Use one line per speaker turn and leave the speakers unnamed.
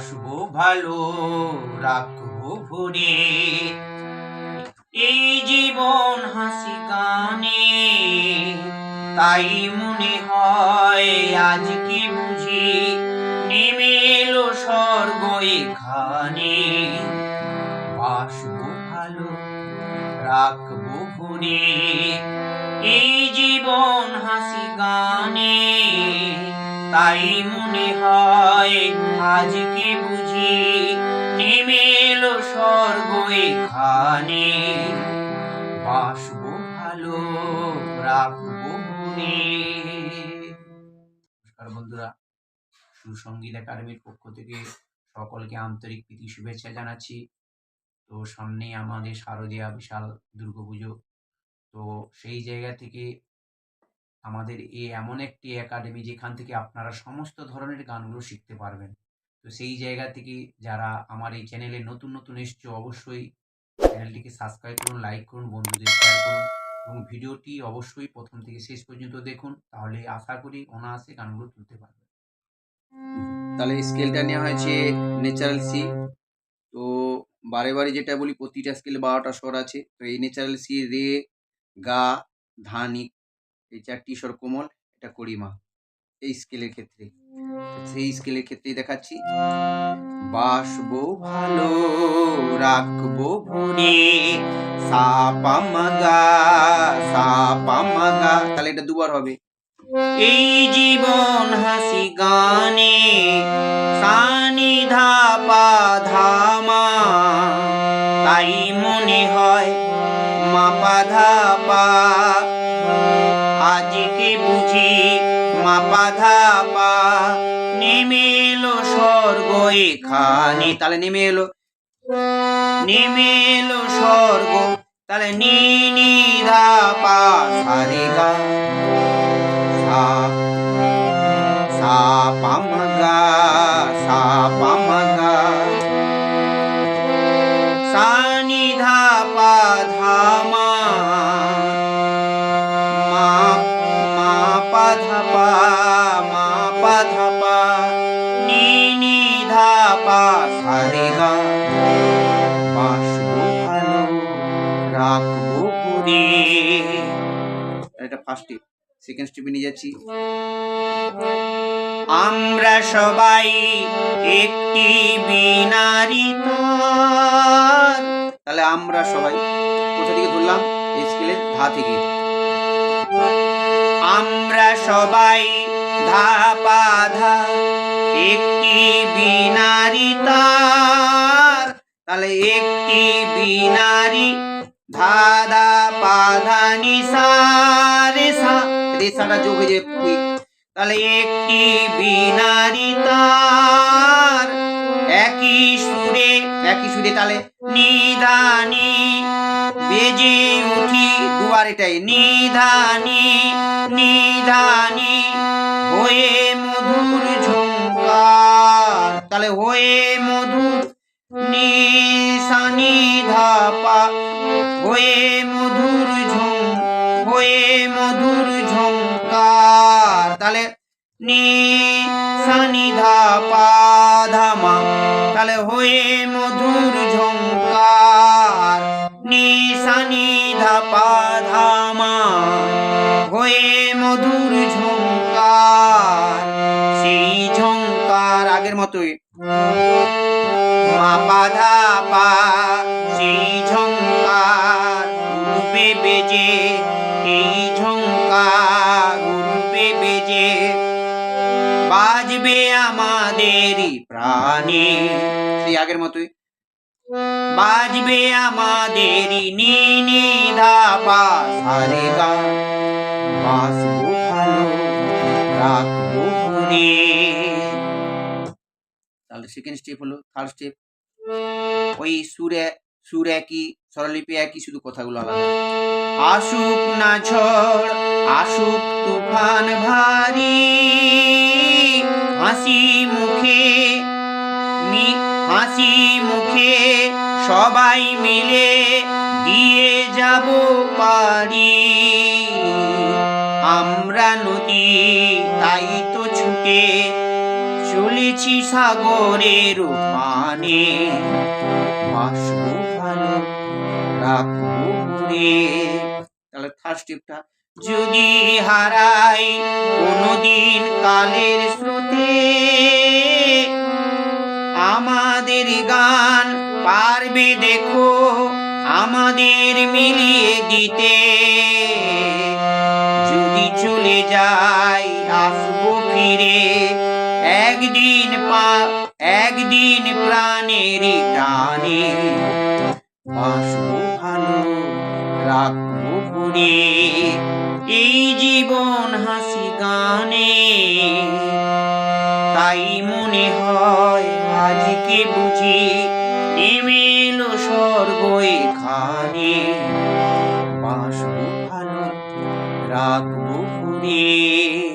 বাসবো ভালো, রাখবো ভরে এই জীবন হাসি গানে। তাই মনে হয় আজকে বুঝি নেমে এলো স্বর্গ এখানে। বাসবো ভালো, রাখবো ভরে এই জীবন হাসি গানে। তাই মনে হয় আজকে বুঝি নেমে এলো স্বর্গ এখানে। বাসবো ভালো, রাখবো ভরে। নমস্কার বন্ধুরা, সুসঙ্গীত একাডেমির পক্ষ থেকে সকলকে আন্তরিক প্রীতি শুভেচ্ছা জানাচ্ছি। তো সামনেই আমাদের শারদীয়া বিশাল দুর্গাপুজো। তো সেই জায়গা থেকে আমাদের এমন একটি একাডেমি যেখান থেকে আপনারা সমস্ত ধরনের গানগুলো শিখতে পারবেন। তো সেই জায়গা থেকে যারা আমার এই চ্যানেলে নতুন এসছো, অবশ্যই চ্যানেলটিকে সাবস্ক্রাইব করুন, লাইক করুন, বন্ধুদের শেয়ার করুন এবং ভিডিওটি অবশ্যই প্রথম থেকে শেষ পর্যন্ত দেখুন। তাহলে আশা করি অনায়াসে গানগুলো তুলতে পারবেন।
তাহলে স্কেলটা নেওয়া হয়েছে ন্যাচারাল সি। তো বারে যেটা বলি প্রতিটা স্কেলে 12টা স্বর আছে। তো এই ন্যাচারাল সি, রে, গা, ধানি, এই 4টি স্বর কোমল, এটা করিমা এই স্কেলের ক্ষেত্রে। সেই স্কেলের ক্ষেত্রেই দেখাচ্ছি। বাসবো ভালো, রাখবো ভরে সা পা মা গা, সা পা মা গা। তাহলে এটা দুবার হবে।
এই জীবন হাসি গানে সানি ধা পা ধা মা। তাই মনে হয় মা পা ধা পা আজকে বুঝি মা পা ধা পা নেমে এলো স্বর্গ এখানে। তাহলে নেমে এলো স্বর্গ। তাহলে নি নি ধা পা সা রে গা, সা সা পা মা গা, সা পা মা গা, সা নি ধা পা ধা মা, মা মা পা ধা পা, মা পা ধা পা, নি নি ধা পা সা রে গা। বাসবো ভালো, রাখবো ভরে।
এটা ফার্স্ট স্টেপ। সেকেন্ড স্টেপে নিয়ে যাচ্ছি।
আমরা সবাই একটি বিনারী তার।
তাহলে আমরা সবাই কোথা থেকে ধরলাম? এই স্কেলের ধা থেকে।
আমরা সবাই ধা পা ধা একটি বিনারী তার। তাহলে একটি বিনারী ধা ধা পা ধা নি সা রে সা, রে সাটা যোগ হয়ে যায় কুইক। তাহলে একটি বিনারী তার একই সুরে তাহলে নিধানি বেজে উঠি দুবার, এটাই নিধানি নিধানি হয়ে মধুর ঝঙ্কার। তাহলে হয়ে মধুর নি সা নি ধা পা হয়ে মধুর ঝঙ্কার। তাহলে নি সা নি ধা পা ধা মা। তাহলে হয়ে মধুর ঝঙ্কার, নি সা নি ধা পা ধা মা হয়ে মধুর ঝঙ্কার। সেই ঝঙ্কার আগের মতোই মা পা ধা পা, সেই ঝঙ্কার উঠবে বেজে, এই ঝঙ্কার উঠবে বেজে বাজবে আমাদেরই প্রাণে।
সেই আগের মতোই
বাজবে আমাদেরই নি নি ধা পা সা রে গা। বাসবো ভালো, রাখবো ভরে।
তাহলে সেকেন্ড স্টেপ হলো। থার্ড স্টেপ ওই সুর একই, স্বরলিপি একই, শুধু কথাগুলো আলাদা।
আসুক না ঝড়, আসুক তুফান ভারী, হাসি মুখে সবাই মিলে দিয়ে যাব পারি। আমরা নদী তাই তো ছুটে চলেছি সাগরের পানে, বাসবো ভালো রাখবো ঘুরে। তাহলে থার্ড স্টেপটা, যদি হারাই কোনোদিন কালের স্রোতে, আমাদের গান পারবে দেখো আমাদের মিলিয়ে দিতে। যদি চলে যাই আসবো ফিরে একদিন প্রাণের টানে, বাসবো ভালো রাখবো ঘুরে এই জীবন হাসি গানে। তাই মনে হয় আজকে বুঝি নেমে এলো স্বর্গ এখানে, বাসবো ভালো রাখবো ঘুরে।